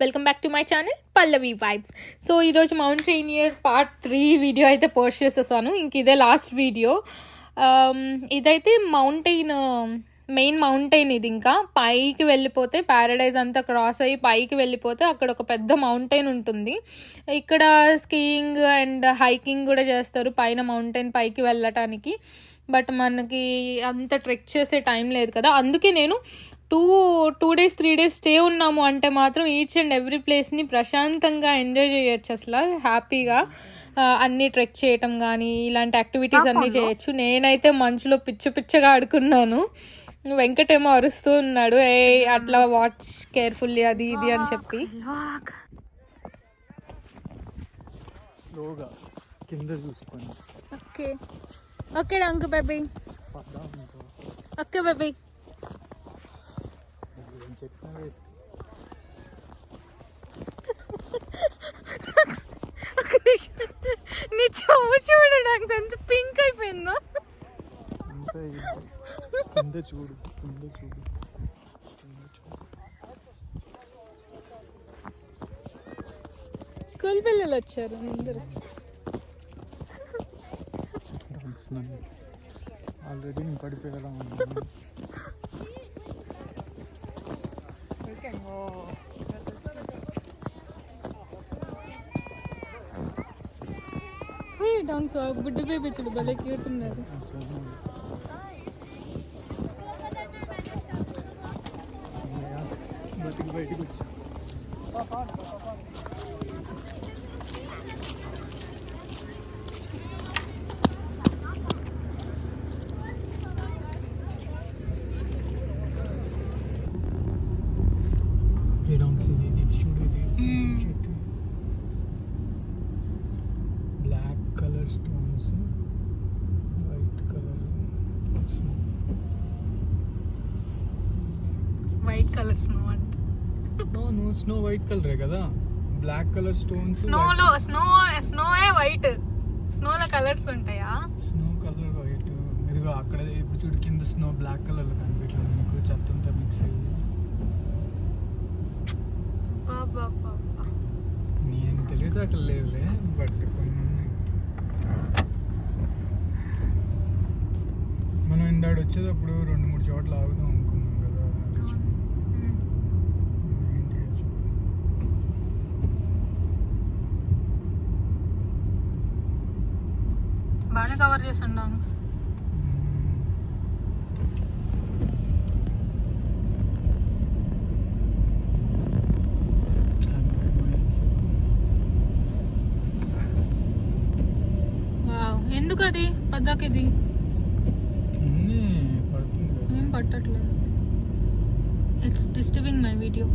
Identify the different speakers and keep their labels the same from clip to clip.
Speaker 1: Welcome back to my channel Pallavi vibes. So ఈరోజు mountaineer part 3 video అయితే post చేసేసాను. ఇంక ఇదే లాస్ట్ వీడియో. ఇదైతే మెయిన్ మౌంటైన్. ఇది ఇంకా పైకి వెళ్ళిపోతే ప్యారడైజ్ అంతా క్రాస్ అయ్యి పైకి వెళ్ళిపోతే అక్కడ ఒక పెద్ద మౌంటైన్ ఉంటుంది. ఇక్కడ స్కీయింగ్ అండ్ హైకింగ్ కూడా చేస్తారు పైన మౌంటైన్ పైకి వెళ్ళటానికి. బట్ మనకి అంత ట్రెక్ చేసే టైం లేదు కదా, అందుకే నేను టూ డేస్ 3 days స్టే ఉన్నాము అంటే మాత్రం ఈచ్ అండ్ ఎవ్రీ ప్లేస్ని ప్రశాంతంగా ఎంజాయ్ చేయొచ్చు. అసలు హ్యాపీగా అన్నీ ట్రెక్ చేయటం కానీ ఇలాంటి యాక్టివిటీస్ అన్నీ చేయొచ్చు. నేనైతే మంచులో పిచ్చగా ఆడుకున్నాను. వెంకటేమో అరుస్తూ ఉన్నాడు, ఏ అట్లా వాచ్ కేర్ఫుల్లీ అది ఇది అని చెప్పి.
Speaker 2: స్లోగా కింద చూసుకొని.
Speaker 1: ఓకే ఓకే రంగు బేబీ. Okay baby. నీ చెవు చూడడానికి ఎంత పింక్ అయిపోయిందో.
Speaker 2: చూడు
Speaker 1: స్కూల్ పిల్లలు వచ్చారు అందరూ.
Speaker 2: ఆల్రెడీ పడిపోయేలా
Speaker 1: డాన్స్ బుడ్డ బేబీ చూడు భలే క్యూట్ ఉన్నారు.
Speaker 2: బయటికి వచ్చా. Black colour stones, white colour snow.
Speaker 1: White colour snow అంటే
Speaker 2: స్నో వైట్ కలరే కదా. Black colour stones.
Speaker 1: స్నోయే వైట్. స్నోలో కలర్స్ ఉంటాయా?
Speaker 2: Snow colour white. ఇదిగో అక్కడ ఇప్పుడు చూడు కింద స్నో బ్లాక్ కలర్ లో కనిపించలేదు నీకు, చెత్తంతా మిక్స్ అయ్యి. నేను తెలియదు అట్లా లేవులే, బట్ కొన్ని ఉన్నాయి. మనం ఇందాడు వచ్చేటప్పుడు 2-3 చోట్ల ఆగుదాం అనుకున్నాం కదా.
Speaker 1: బాగానే కవర్ చేసాను డాన్స్. ఎందుకు అది పద్దాకి ఇది ఏం పట్టట్లేదు. It's disturbing my video.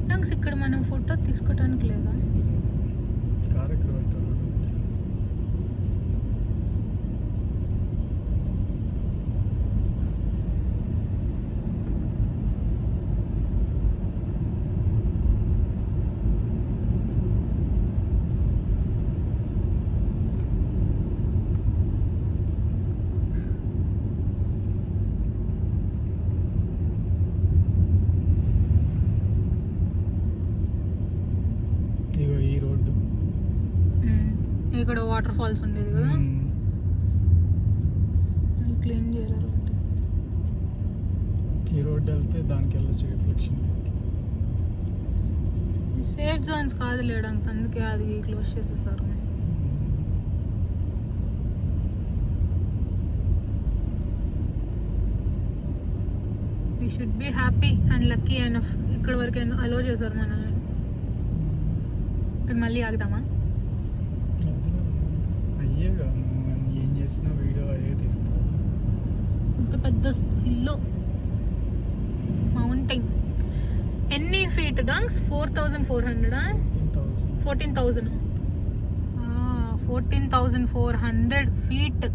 Speaker 1: Dance ఇక్కడ మనం ఫోటో తీసుకోవటానికి లేదా? ఇక్కడ వాటర్ ఫాల్స్ ఉండేది కదా, క్లీన్ చేయలేరు.
Speaker 2: ఈ రోడ్ వెళ్తే దానికి వెళ్ళొచ్చు రిఫ్లెక్షన్.
Speaker 1: సేఫ్ జోన్స్ కాదు లేడానికి, అందుకే అది క్లోజ్ చేసేసారు. We should be happy and lucky enough. ఇక్కడ వరకు అలో చేశారు మనల్ని. ఇక్కడ మళ్ళీ ఆగుదామా?
Speaker 2: అయ్యేగా ఏం చేసినా వీడియో అయ్యే తీస్తావు.
Speaker 1: ఇంత పెద్ద హిల్లో మౌంటైన్. ఎన్ని ఫీట్ డాన్స్? 4,400 14,000 14,400 feet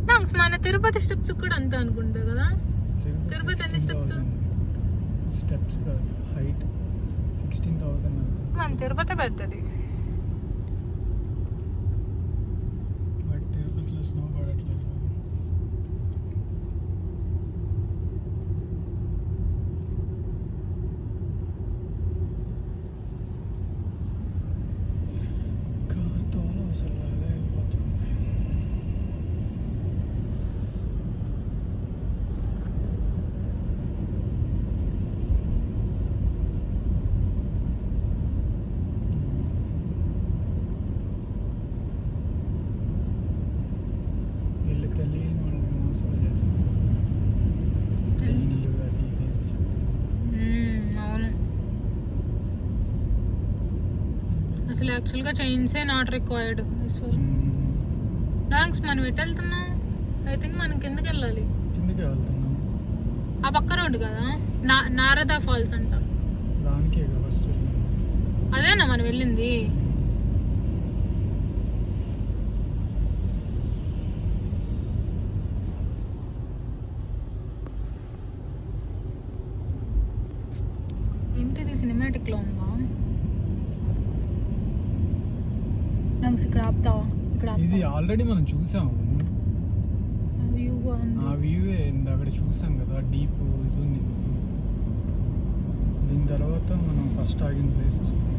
Speaker 1: dance. మన తిరుపతి స్టెప్స్ కూడా అంతే అనుకుంటా కదా. తిరుపతి ఎన్ని స్టెప్స్?
Speaker 2: కాదు, హైట్ 16,000.
Speaker 1: మన తిరుపతి పెద్దది.
Speaker 2: బట్ తిరుపతిలో స్నో పడట్లేదు.
Speaker 1: అవును, యాక్చువల్గా చైన్సే నాట్ రిక్వైర్డ్. థ్యాంక్స్. మనం ఎటు వెళ్తున్నాం? ఐ థింక్ మనం కిందకి వెళ్ళాలి.
Speaker 2: కిందకి వెళ్తున్నాం.
Speaker 1: ఆ పక్క రోడ్డు కదా, నారదా ఫాల్స్ అంట.
Speaker 2: దానికే ఫస్ట్
Speaker 1: అదేనా మనం వెళ్ళింది? ఏంటిది సినిమాటిక్ లో ఉందా? నాకు ఇక్కడ ఆపుతావా? ఇక్కడ
Speaker 2: ఇది ఆల్రెడీ మనం చూసాము.
Speaker 1: వ్యూ
Speaker 2: ఆ వ్యూ అక్కడ చూసాం కదా, డీప్ ఇది ఉంది. దీని తర్వాత మనం ఫస్ట్ ఆగిన ప్లేస్ వస్తుంది.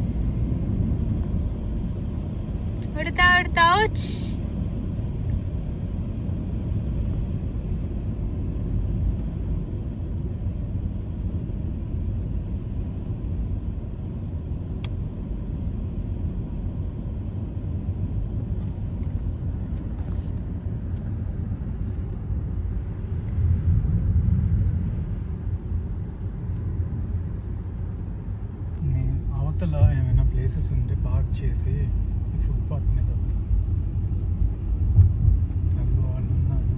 Speaker 2: అవతల ఏమైనా ప్లేసెస్ ఉంటే పార్క్ చేసి ఫుట్పాత్ మీద వద్దాం. అదిగో వాళ్ళు ఉన్నారు.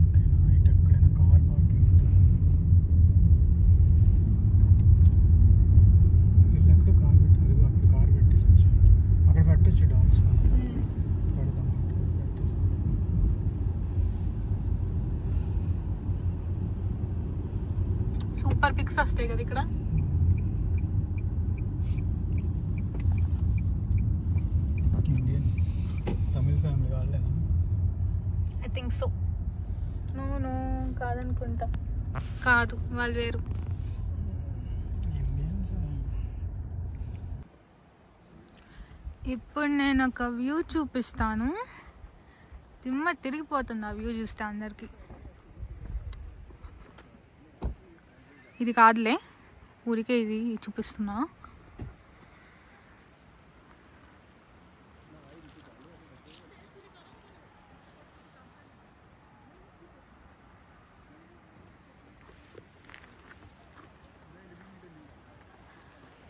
Speaker 2: ఓకేనా, ఇటు ఎక్కడైనా కార్ పార్కింగ్ ఉంటుంది. వీళ్ళు ఎక్కడో కార్ పెట్టి, అదిగో అక్కడ కార్ పెట్టేసి వచ్చాను. అక్కడ పెట్టచ్చు డాన్స్ పెడదాం. పెట్టేసి
Speaker 1: సూపర్ పిక్స్ వస్తాయి కదా ఇక్కడ.
Speaker 2: ఇండియన్స్ తమిళ ఫ్యామిలీ వాళ్ళేనా?
Speaker 1: I think so. నో కాదనుకుంటా. కాదు, వాళ్ళు వేరు.
Speaker 2: ఇండియన్స్.
Speaker 1: ఇప్పుడు నేను ఒక వ్యూ చూపిస్తాను. దిమ్మ తిరిగిపోతుంది ఆ వ్యూ చూస్తే అందరికి. ఇది కాదులే, ఊరికే ఇది చూపిస్తున్నా.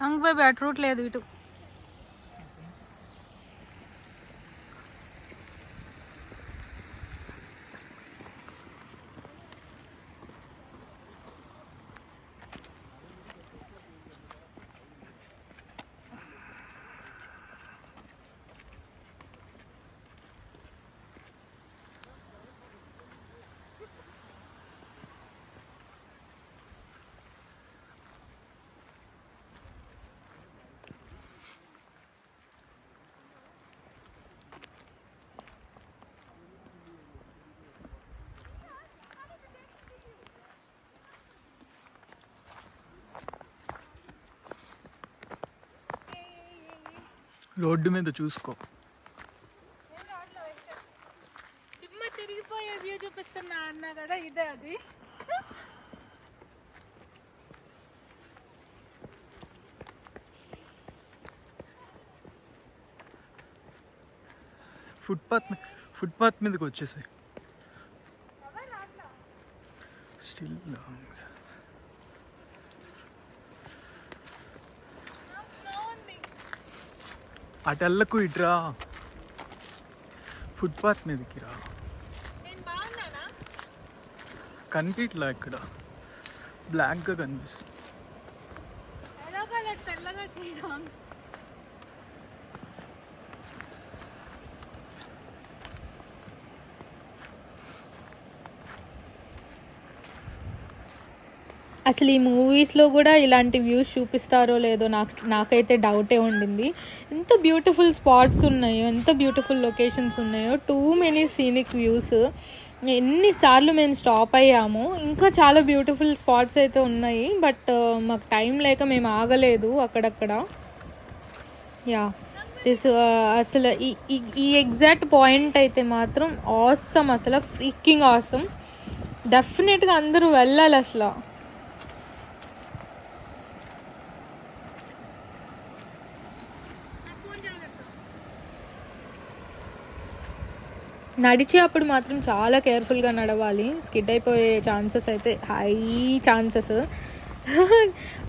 Speaker 1: అంగ బెటర్ రూట్ లేదు ఇటు.
Speaker 2: రోడ్డు మీద చూసుకో.
Speaker 1: దిమ్మ తిరిగిపోయే వ్యూ చూపిస్తున్నా అన్నా కదా, ఇదే అది.
Speaker 2: ఫుట్పాత్ మీదకి వచ్చేసాయి. స్టిల్ అటెళ్ళకు, ఇట్రా ఫుట్పాత్ మీదకి రా. కనిపించలా, ఇక్కడ బ్లాక్గా కనిపిస్తుంది.
Speaker 1: తెల్లగా చేయడం. అసలు ఈ మూవీస్లో కూడా ఇలాంటి వ్యూస్ చూపిస్తారో లేదో నాకైతే డౌటే ఉండింది. ఎంత బ్యూటిఫుల్ స్పాట్స్ ఉన్నాయో, ఎంత బ్యూటిఫుల్ లొకేషన్స్ ఉన్నాయో, టూ మెనీ సీనిక్ వ్యూస్. ఎన్నిసార్లు మేము స్టాప్ అయ్యాము. ఇంకా చాలా బ్యూటిఫుల్ స్పాట్స్ అయితే ఉన్నాయి, బట్ మాకు టైం లేక మేము ఆగలేదు అక్కడక్కడ. యా, దిస్ అసలు ఈ ఎగ్జాక్ట్ పాయింట్ అయితే మాత్రం ఆసమ్, అసలు ఫ్రీకింగ్ ఆసమ్. డెఫినెట్గా అందరూ వెళ్ళాలి అసలు. నడిచే అప్పుడు మాత్రం చాలా కేర్ఫుల్గా నడవాలి. స్కిడ్ అయిపోయే ఛాన్సెస్ అయితే హై ఛాన్సెస్.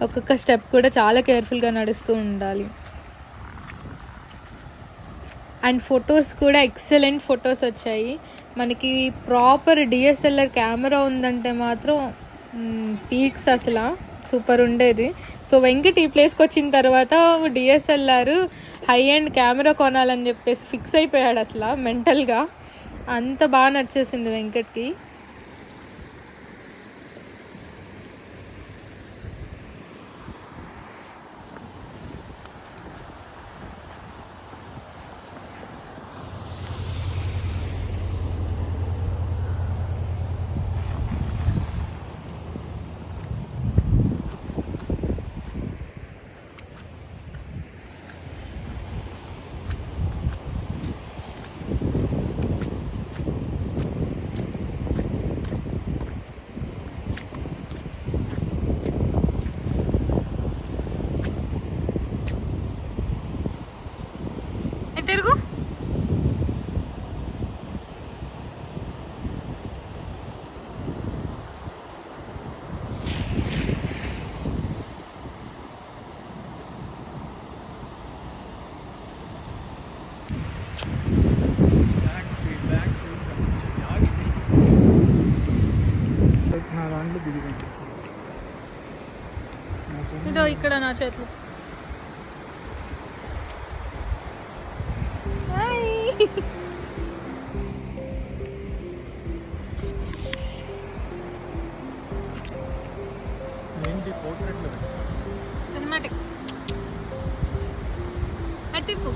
Speaker 1: ఒక్కొక్క స్టెప్ కూడా చాలా కేర్ఫుల్గా నడుస్తూ ఉండాలి. అండ్ ఫొటోస్ కూడా ఎక్సలెంట్ ఫొటోస్ వచ్చాయి. మనకి ప్రాపర్ డిఎస్ఎల్ఆర్ కెమెరా ఉందంటే మాత్రం పీక్స్ అసలు సూపర్ ఉండేది. సో వెంకట్ ఈ ప్లేస్కి వచ్చిన తర్వాత డిఎస్ఎల్ఆర్ హై అండ్ కెమెరా కొనాలని చెప్పేసి ఫిక్స్ అయిపోయాడు అసలు మెంటల్గా. అంత బాగా నచ్చేసింది వెంకట్కి. తిరుగు.
Speaker 2: నా దాంట్లో దిగుతుంది.
Speaker 1: ఇదో ఇక్కడ నా చేతులు.
Speaker 2: ఏంటి పోర్ట్రేట్లో
Speaker 1: సినిమాటిక్ అట్టిప్పు.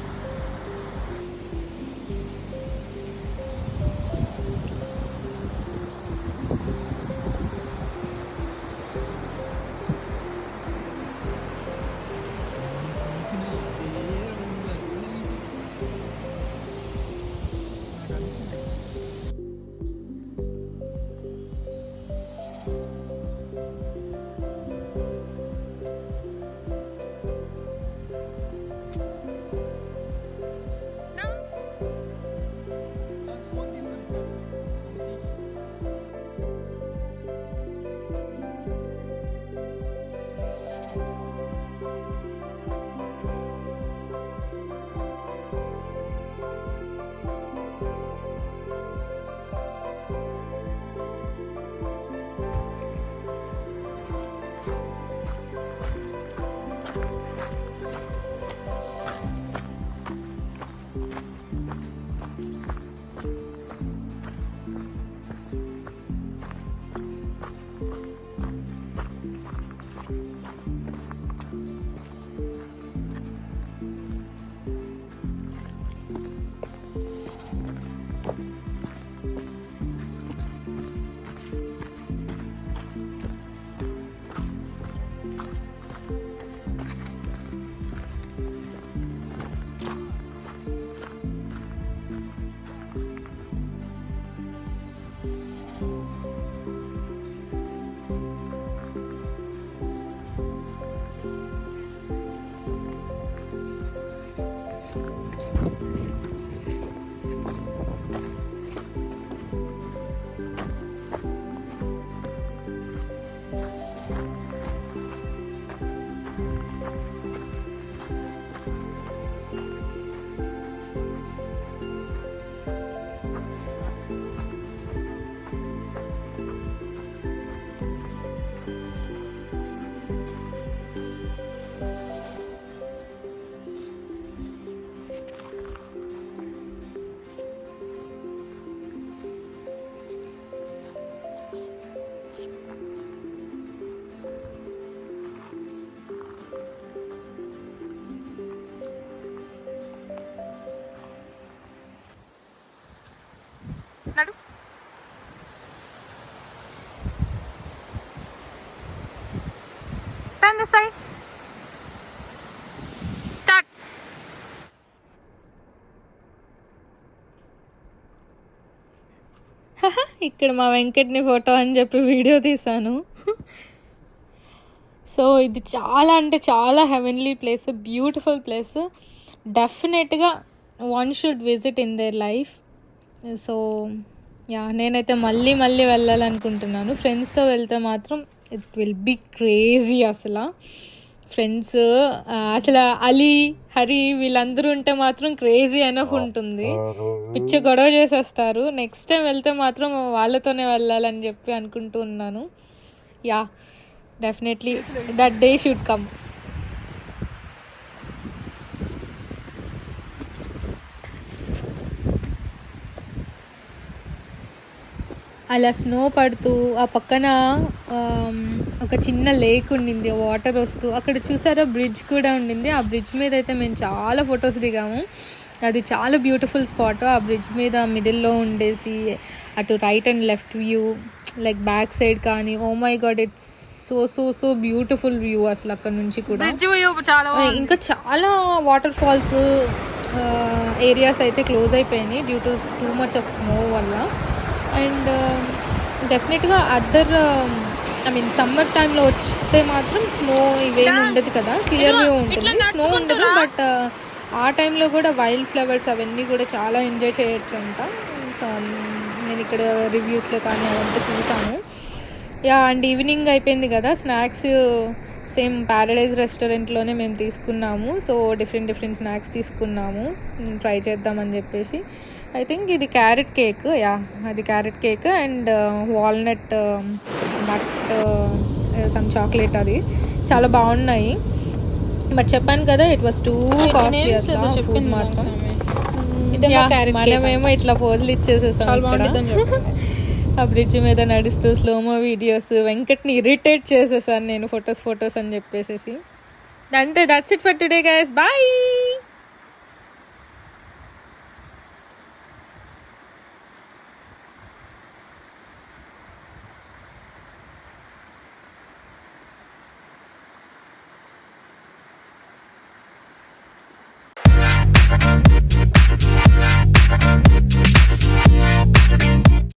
Speaker 1: నడు. Turn this side. Start. ఇక్కడ మా వెంకట్ని ఫోటో అని చెప్పి వీడియో తీసాను. సో ఇది చాలా అంటే చాలా హెవెన్లీ ప్లేస్, బ్యూటిఫుల్ ప్లేస్. డెఫినెట్గా one should visit in their life. So yeah, నేనైతే మళ్ళీ వెళ్ళాలనుకుంటున్నాను. ఫ్రెండ్స్తో వెళ్తే మాత్రం ఇట్ విల్ బి క్రేజీ అసలు. ఫ్రెండ్స్ అసలు అలీ, హరి వీళ్ళందరూ ఉంటే మాత్రం క్రేజీ ఎనఫ్ ఉంటుంది. పిచ్చి గొడవ చేసేస్తారు. నెక్స్ట్ టైం వెళ్తే మాత్రం వాళ్ళతోనే వెళ్ళాలని చెప్పి అనుకుంటూ ఉన్నాను. Yeah, definitely that day should come. అలా స్నో పడుతూ ఆ పక్కన ఒక చిన్న లేక్ ఉండింది, వాటర్ వస్తూ. అక్కడ చూసారా బ్రిడ్జ్ కూడా ఉండింది. ఆ బ్రిడ్జ్ మీద అయితే మేము చాలా ఫొటోస్ దిగాము. అది చాలా బ్యూటిఫుల్ స్పాట్. ఆ బ్రిడ్జ్ మీద మిడిల్లో ఉండేసి అటు right and left view, like back side కానీ, oh my God, it's so so so beautiful view అసలు అక్కడ నుంచి కూడా. ఇంకా చాలా వాటర్ ఫాల్స్ ఏరియాస్ అయితే క్లోజ్ అయిపోయినాయి due to too much of snow వల్ల. అండ్ డెఫినెట్గా సమ్మర్ టైంలో వస్తే మాత్రం స్నో ఇవేమి ఉండదు కదా, క్లియర్ వ్యూ ఉంటుంది, స్నో ఉండదు. బట్ ఆ టైంలో కూడా వైల్డ్ ఫ్లవర్స్ అవన్నీ కూడా చాలా ఎంజాయ్ చేయొచ్చు అంట. సో నేను ఇక్కడ రివ్యూస్లో కానీ అవంతా చూసాను. యా, అండ్ ఈవినింగ్ అయిపోయింది కదా, స్నాక్స్ సేమ్ ప్యారడైజ్ రెస్టారెంట్లోనే మేము తీసుకున్నాము. సో డిఫరెంట్ స్నాక్స్ తీసుకున్నాము ట్రై చేద్దామని చెప్పేసి. ఐ థింక్ ఇది క్యారెట్ కేక్. యా, అది carrot cake and walnut nut some chocolate. అది చాలా బాగున్నాయి. బట్ చెప్పాను కదా, ఇట్ వాస్ టూ కాస్ట్లీ అసలు ఫుడ్ మాత్రం. మనమేమో ఇట్లా పోజులు ఇచ్చేసేసాం ఆ బ్రిడ్జ్ మీద నడుస్తూ స్లోమో వీడియోస్. వెంకట్ని ఇరిటేట్ చేసేసాను నేను, ఫొటోస్ అని చెప్పేసి. అంతే, that's it for today guys, bye.